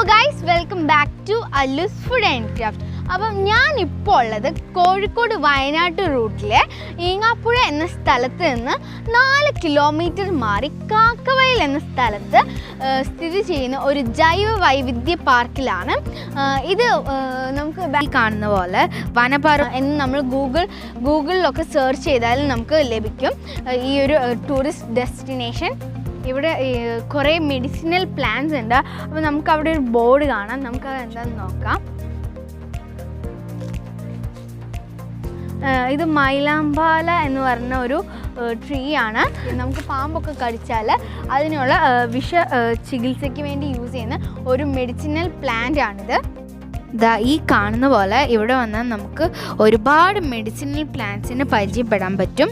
Guys, welcome back to Allu's food and craft. അപ്പം ഞാനിപ്പോൾ ഉള്ളത് കോഴിക്കോട് വയനാട് റൂട്ടിലെ ഈങ്ങാപ്പുഴ എന്ന സ്ഥലത്ത് നിന്ന് 4 കിലോമീറ്റർ മാറി കാക്കവയൽ എന്ന സ്ഥലത്ത് സ്ഥിതി ചെയ്യുന്ന ഒരു ജൈവ വൈവിധ്യ പാർക്കിലാണ്. ഇത് നമുക്ക് കാണുന്ന പോലെ വനപാറ എന്ന് നമ്മൾ ഗൂഗിളിലൊക്കെ സെർച്ച് ചെയ്താൽ നമുക്ക് ലഭിക്കും ഈ ഒരു ടൂറിസ്റ്റ് ഡെസ്റ്റിനേഷൻ. ഇവിടെ കുറേ മെഡിസിനൽ പ്ലാന്റ്സ് ഉണ്ട്. അപ്പോൾ നമുക്ക് അവിടെ ഒരു ബോർഡ് കാണാം, നമുക്കത് എന്താണെന്ന് നോക്കാം. ഇത് മൈലാമ്പാല എന്ന് പറഞ്ഞ ഒരു ട്രീ ആണ്. നമുക്ക് പാമ്പൊക്കെ കടിച്ചാൽ അതിനുള്ള ചികിത്സയ്ക്ക് വേണ്ടി യൂസ് ചെയ്യുന്ന ഒരു മെഡിസിനൽ പ്ലാന്റ് ആണിത്. ഈ കാണുന്ന പോലെ ഇവിടെ വന്നാൽ നമുക്ക് ഒരുപാട് മെഡിസിനൽ പ്ലാന്റ്സിന് പരിചയപ്പെടാൻ പറ്റും.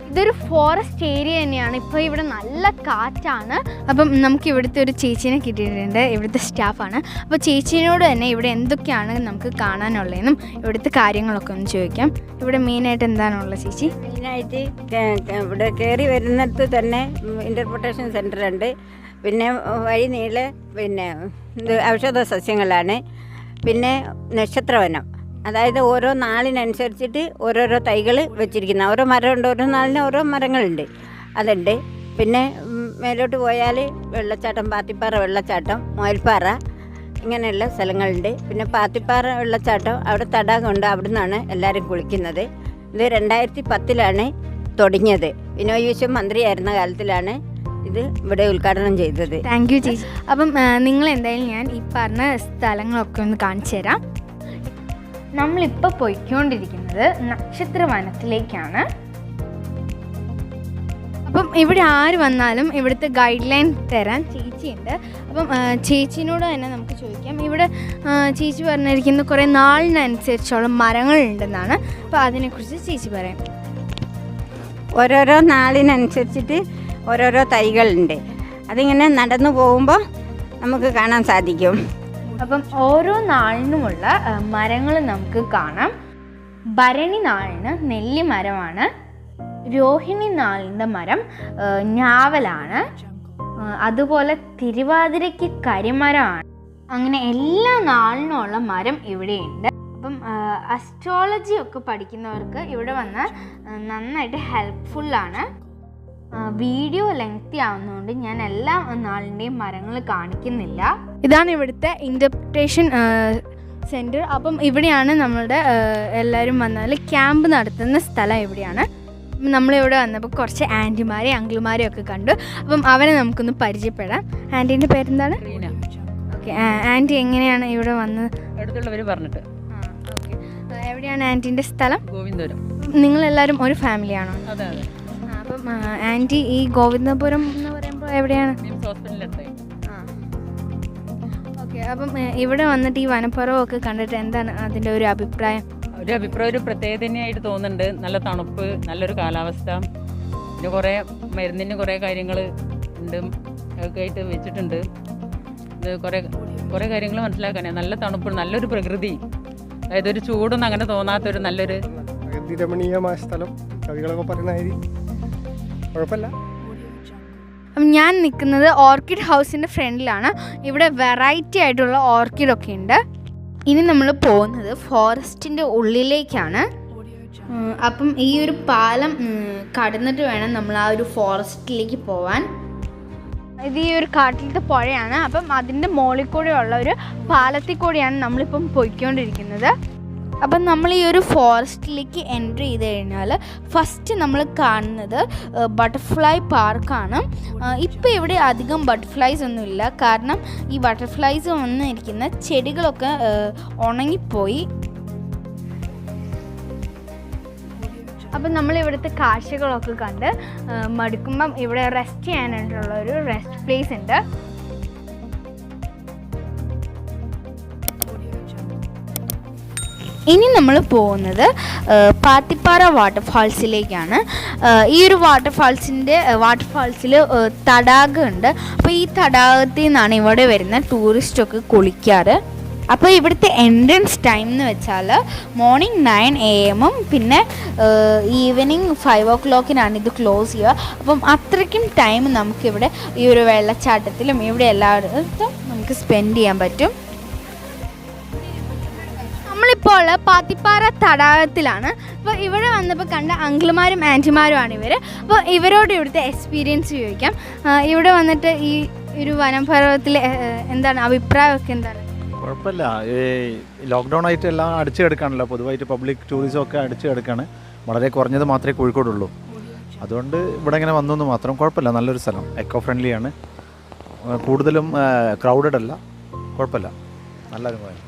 ഇതൊരു ഫോറസ്റ്റ് ഏരിയ തന്നെയാണ്. ഇപ്പോൾ ഇവിടെ നല്ല കാറ്റാണ്. അപ്പം നമുക്ക് ഇവിടുത്തെ ഒരു ചേച്ചീനെ കിട്ടിയിട്ടുണ്ട്, ഇവിടുത്തെ സ്റ്റാഫാണ്. അപ്പോൾ ചേച്ചീനോട് തന്നെ ഇവിടെ എന്തൊക്കെയാണ് നമുക്ക് കാണാനുള്ളതെന്നും ഇവിടുത്തെ കാര്യങ്ങളൊക്കെ ഒന്ന് ചോദിക്കാം. ഇവിടെ മെയിനായിട്ട് എന്താണുള്ളത് ചേച്ചി? മെയിനായിട്ട് ഇവിടെ കയറി വരുന്നിടത്ത് തന്നെ ഇൻ്റർപ്രിട്ടേഷൻ സെൻ്റർ ഉണ്ട്. പിന്നെ വഴി നീളെ പിന്നെ ഔഷധ സസ്യങ്ങളാണ്. പിന്നെ നക്ഷത്രവനം, അതായത് ഓരോ നാളിനനുസരിച്ചിട്ട് ഓരോരോ തൈകൾ വെച്ചിരിക്കുന്ന ഓരോ മരമുണ്ട്, ഓരോ നാളിന് ഓരോ മരങ്ങളുണ്ട്, അതുണ്ട്. പിന്നെ മേലോട്ട് പോയാൽ വെള്ളച്ചാട്ടം, പാത്തിപ്പാറ വെള്ളച്ചാട്ടം, മുയൽപ്പാറ, ഇങ്ങനെയുള്ള സ്ഥലങ്ങളുണ്ട്. പിന്നെ പാത്തിപ്പാറ വെള്ളച്ചാട്ടം, അവിടെ തടാകമുണ്ട്, അവിടെ നിന്നാണ് എല്ലാവരും കുളിക്കുന്നത്. ഇത് 2010 തുടങ്ങിയത്. ബിനോയ് വിശ്വം മന്ത്രിയായിരുന്ന കാലത്തിലാണ് ഇത് ഇവിടെ ഉദ്ഘാടനം ചെയ്തത്. താങ്ക് യു ചേച്ചി. അപ്പം നിങ്ങൾ എന്തായാലും ഞാൻ ഈ പറഞ്ഞ സ്ഥലങ്ങളൊക്കെ ഒന്ന് കാണിച്ചു തരാം. നമ്മളിപ്പോൾ പോയിക്കൊണ്ടിരിക്കുന്നത് നക്ഷത്രവനത്തിലേക്കാണ്. അപ്പം ഇവിടെ ആര് വന്നാലും ഇവിടുത്തെ ഗൈഡ് ലൈൻ തരാൻ ചേച്ചിയുണ്ട്. അപ്പം ചേച്ചിനോട് തന്നെ നമുക്ക് ചോദിക്കാം. ഇവിടെ ചേച്ചി പറഞ്ഞിരിക്കുന്ന കുറേ നാളിനനുസരിച്ചുള്ള മരങ്ങളുണ്ടെന്നാണ്. അപ്പോൾ അതിനെക്കുറിച്ച് ചേച്ചി പറയാം. ഓരോരോ നാളിനനുസരിച്ചിട്ട് ഓരോരോ തൈകളുണ്ട്. അതിങ്ങനെ നടന്നു പോകുമ്പോൾ നമുക്ക് കാണാൻ സാധിക്കും. അപ്പം ഓരോ നാളിനുമുള്ള മരങ്ങൾ നമുക്ക് കാണാം. ഭരണി നാളിന് നെല്ലി മരമാണ്, രോഹിണി നാളിൻ്റെ മരം ഞാവലാണ്, അതുപോലെ തിരുവാതിരയ്ക്ക് കരിമരമാണ്. അങ്ങനെ എല്ലാ നാളിനുമുള്ള മരം ഇവിടെയുണ്ട്. അപ്പം അസ്ട്രോളജി ഒക്കെ പഠിക്കുന്നവർക്ക് ഇവിടെ വന്നാൽ നന്നായിട്ട് ഹെൽപ്ഫുള്ളാണ്. വീഡിയോ ലെങ്തി ആവുന്നതുകൊണ്ട് ഞാൻ എല്ലാ നാളിൻ്റെയും മരങ്ങൾ കാണിക്കുന്നില്ല. ഇതാണ് ഇവിടുത്തെ ഇൻ്റർപ്രിട്ടേഷൻ സെൻറ്റർ. അപ്പം ഇവിടെയാണ് നമ്മളുടെ എല്ലാവരും വന്നാൽ ക്യാമ്പ് നടത്തുന്ന സ്ഥലം ഇവിടെയാണ്. നമ്മളിവിടെ വന്നപ്പോൾ കുറച്ച് ആൻറ്റിമാരെയും അങ്കിൾമാരെയും ഒക്കെ കണ്ടു. അപ്പം അവരെ നമുക്കൊന്ന് പരിചയപ്പെടാം. ആൻറ്റീൻ്റെ പേരെന്താണ്? ഓക്കെ, ആൻറ്റി എങ്ങനെയാണ് ഇവിടെ വന്നത്? അടുത്തുള്ളവർ പറഞ്ഞിട്ട്. ഓക്കെ, എവിടെയാണ് ആൻറ്റീൻ്റെ സ്ഥലം? ഗോവിന്ദപുരം. നിങ്ങളെല്ലാവരും ഒരു ഫാമിലിയാണോ? അതെ അതെ. അപ്പം ആൻറ്റി ഈ ഗോവിന്ദപുരം എന്ന് പറയുമ്പോൾ എവിടെയാണ്? ഓക്കെ, അപ്പം ഇവിടെ വന്നിട്ട് ഈ വനപ്പുറമൊക്കെ കണ്ടിട്ട് എന്താണ് അതിൻ്റെ ഒരു അഭിപ്രായം? ഒരു പ്രത്യേകത തന്നെയായിട്ട് തോന്നുന്നുണ്ട്. നല്ല തണുപ്പ്, നല്ലൊരു കാലാവസ്ഥ, പിന്നെ കുറേ മരുന്നിന് കുറേ കാര്യങ്ങൾ ഉണ്ട് ഒക്കെ ആയിട്ട് വെച്ചിട്ടുണ്ട്. ഇത് കുറേ കാര്യങ്ങൾ മനസ്സിലാക്കാനേ. നല്ല തണുപ്പ്, നല്ലൊരു പ്രകൃതി, അതായത് ഒരു ചൂടൊന്നും അങ്ങനെ തോന്നാത്തൊരു നല്ലൊരു രമണീയമായ സ്ഥലം. കവികളൊക്കെ പറയുന്ന കുഴപ്പമില്ല. ഞാൻ നിൽക്കുന്നത് ഓർക്കിഡ് ഹൗസിൻ്റെ ഫ്രണ്ടിലാണ്. ഇവിടെ വെറൈറ്റി ആയിട്ടുള്ള ഓർക്കിഡൊക്കെ ഉണ്ട്. ഇനി നമ്മൾ പോകുന്നത് ഫോറസ്റ്റിൻ്റെ ഉള്ളിലേക്കാണ്. അപ്പം ഈ ഒരു പാലം കടന്നിട്ട് വേണം നമ്മൾ ആ ഒരു ഫോറസ്റ്റിലേക്ക് പോവാൻ. ഇത് ഈ ഒരു കാട്ടിലത്തെ പുഴയാണ്. അപ്പം അതിൻ്റെ മുകളിൽ കൂടെയുള്ള ഒരു പാലത്തിൽ കൂടെയാണ് നമ്മളിപ്പം പോയിക്കൊണ്ടിരിക്കുന്നത്. അപ്പം നമ്മൾ ഈ ഒരു ഫോറസ്റ്റിലേക്ക് എൻ്റർ ചെയ്ത് കഴിഞ്ഞാൽ ഫസ്റ്റ് നമ്മൾ കാണുന്നത് ബട്ടർഫ്ലൈ പാർക്കാണ്. ഇപ്പോൾ ഇവിടെ അധികം ബട്ടർഫ്ലൈസ് ഒന്നുമില്ല, കാരണം ഈ ബട്ടർഫ്ലൈസ് വന്നിരിക്കുന്ന ചെടികളൊക്കെ ഉണങ്ങിപ്പോയി. അപ്പം നമ്മൾ ഇവിടുത്തെ കാഴ്ചകളൊക്കെ കണ്ട് മടുക്കുമ്പം ഇവിടെ റെസ്റ്റ് ചെയ്യാനായിട്ടുള്ള ഒരു റെസ്റ്റ് പ്ലേസ് ഉണ്ട്. ഇനി നമ്മൾ പോകുന്നത് പാത്തിപ്പാറ വാട്ടർഫാൾസിലേക്കാണ്. ഈ ഒരു വാട്ടർഫാൾസിൽ തടാകമുണ്ട്. അപ്പോൾ ഈ തടാകത്തിൽ നിന്നാണ് ഇവിടെ വരുന്ന ടൂറിസ്റ്റൊക്കെ കുളിക്കാറ്. അപ്പോൾ ഇവിടുത്തെ എൻട്രൻസ് ടൈം എന്ന് വെച്ചാൽ മോർണിംഗ് 9 AM പിന്നെ ഈവനിങ് 5 o'clock ഇത് ക്ലോസ് ചെയ്യുക. അപ്പം അത്രയ്ക്കും ടൈം നമുക്കിവിടെ ഈ ഒരു വെള്ളച്ചാട്ടത്തിലും ഇവിടെ എല്ലായിടത്തും നമുക്ക് സ്പെൻഡ് ചെയ്യാൻ പറ്റും. നമ്മളിപ്പോൾ പാത്തിപ്പാറ തടാകത്തിലാണ്. അപ്പോൾ ഇവിടെ വന്നപ്പോൾ കണ്ട അങ്കിളുമാരും ആൻറ്റിമാരുമാണ് ഇവർ. അപ്പോൾ ഇവരോട് ഇവിടുത്തെ എക്സ്പീരിയൻസ് ചോദിക്കാം. ഇവിടെ വന്നിട്ട് ഈ ഒരു വനപർവ്വതത്തിലെ എന്താണ് അഭിപ്രായമൊക്കെ എന്താണ്? കുഴപ്പമില്ല. ഈ ലോക്ക്ഡൗൺ ആയിട്ട് എല്ലാം അടിച്ചു കിടക്കാണല്ലോ, പൊതുവായിട്ട് പബ്ലിക് ടൂറിസം ഒക്കെ അടിച്ചു കിടക്കാണ്. വളരെ കുറഞ്ഞത് മാത്രമേ കോഴിക്കോടുള്ളൂ. അതുകൊണ്ട് ഇവിടെ ഇങ്ങനെ വന്നു മാത്രം. കുഴപ്പമില്ല, നല്ലൊരു സ്ഥലം, എക്കോ ഫ്രണ്ട്ലിയാണ്, കൂടുതലും ക്രൗഡഡ് അല്ല, കുഴപ്പമില്ല, നല്ല അനുഭവം.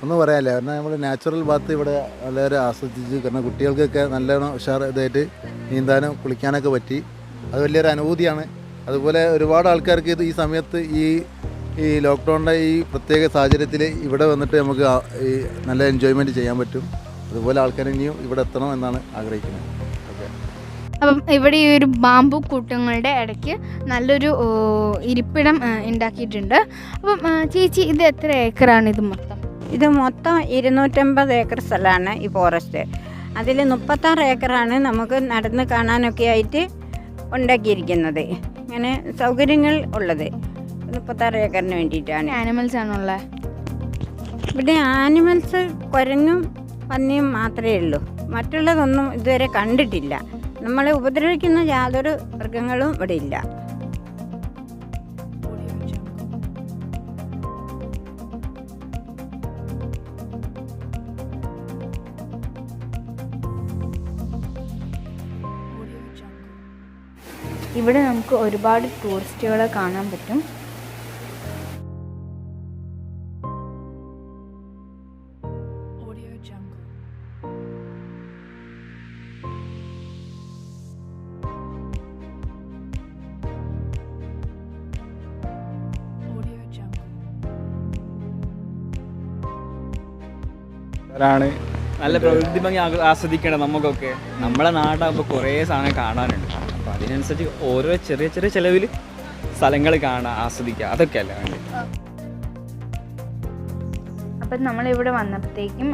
ഒന്നും പറയാനില്ല, കാരണം നമ്മൾ നാച്ചുറൽ ബാത്ത് ഇവിടെ വളരെ ആസ്വദിച്ച്, കാരണം കുട്ടികൾക്കൊക്കെ നല്ലോണം ഇതായിട്ട് നീന്താനും കുളിക്കാനൊക്കെ പറ്റി. അത് വലിയൊരു അനുഭൂതിയാണ്. അതുപോലെ ഒരുപാട് ആൾക്കാർക്ക് ഇത് ഈ സമയത്ത് ഈ ലോക്ക്ഡൗണിൻ്റെ ഈ പ്രത്യേക സാഹചര്യത്തിൽ ഇവിടെ വന്നിട്ട് നമുക്ക് ഈ നല്ല എൻജോയ്മെൻറ്റ് ചെയ്യാൻ പറ്റും. അതുപോലെ ആൾക്കാർ ഇനിയും ഇവിടെ എത്തണം എന്നാണ് ആഗ്രഹിക്കുന്നത്. ഓക്കെ. അപ്പം ഇവിടെ ഈ ഒരു ബാമ്പു കൂട്ടങ്ങളുടെ ഇടയ്ക്ക് നല്ലൊരു ഇരിപ്പിടം ഉണ്ടാക്കിയിട്ടുണ്ട്. അപ്പം ചേച്ചി, ഇത് എത്ര ഏക്കറാണ് ഇത് മൊത്തം? ഇത് മൊത്തം 250 ഏക്കർ സ്ഥലമാണ് ഈ ഫോറസ്റ്റ്. അതിൽ 36 ഏക്കറാണ് നമുക്ക് നടന്ന് കാണാനൊക്കെ ആയിട്ട് ഉണ്ടാക്കിയിരിക്കുന്നത്. അങ്ങനെ സൗകര്യങ്ങൾ ഉള്ളത് 36 ഏക്കറിന് വേണ്ടിയിട്ടാണ്. ആനിമൽസ് ആണുള്ളത് ഇവിടെ. ആനിമൽസ് കുരങ്ങും പന്നിയും മാത്രമേ ഉള്ളൂ, മറ്റുള്ളതൊന്നും ഇതുവരെ കണ്ടിട്ടില്ല. നമ്മളെ ഉപദ്രവിക്കുന്ന യാതൊരു മൃഗങ്ങളും ഇവിടെ ഇല്ല. ഇവിടെ നമുക്ക് ഒരുപാട് ടൂറിസ്റ്റുകളെ കാണാൻ പറ്റും. നല്ല പ്രകൃതി ഭംഗി ആസ്വദിക്കണം നമുക്കൊക്കെ. നമ്മളെ നാടാകുമ്പോൾ കുറേ സാധനം കാണാനുണ്ട്. അപ്പോൾ അതിനനുസരിച്ച് ഓരോ ചെറിയ ചെറിയ ചിലവിൽ സ്ഥലങ്ങൾ കാണാൻ ആസ്വദിക്കുക, അതൊക്കെ അല്ല വേണ്ടി. അപ്പം നമ്മളിവിടെ വന്നപ്പോഴത്തേക്കും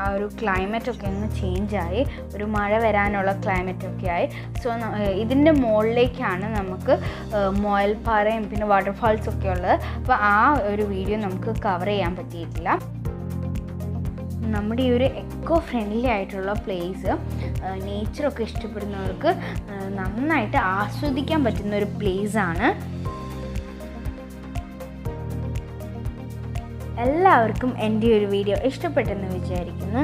ആ ഒരു ക്ലൈമറ്റൊക്കെ ഒന്ന് ചേഞ്ചായി, ഒരു മഴ വരാനുള്ള ക്ലൈമറ്റൊക്കെ ആയി. സോ ഇതിൻ്റെ മുകളിലേക്കാണ് നമുക്ക് മുയൽപ്പാറയും പിന്നെ വാട്ടർഫാൾസൊക്കെ ഉള്ളത്. അപ്പോൾ ആ ഒരു വീഡിയോ നമുക്ക് കവർ ചെയ്യാൻ പറ്റിയിട്ടില്ല. നമ്മുടെ ഈ ഒരു എക്കോ ഫ്രണ്ട്ലി ആയിട്ടുള്ള പ്ലേസ് നേച്ചറൊക്കെ ഇഷ്ടപ്പെടുന്നവർക്ക് നന്നായിട്ട് ആസ്വദിക്കാൻ പറ്റുന്ന ഒരു പ്ലേസാണ്. എല്ലാവർക്കും എൻ്റെ ഒരു വീഡിയോ ഇഷ്ടപ്പെട്ടെന്ന് വിചാരിക്കുന്നു.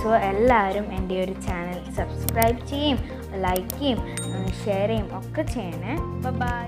സോ എല്ലാവരും എൻ്റെ ഒരു ചാനൽ സബ്സ്ക്രൈബ് ചെയ്യും, ലൈക്ക് ചെയ്യും, ഷെയർ ചെയ്യും ഒക്കെ ചെയ്യണേ. ബൈ.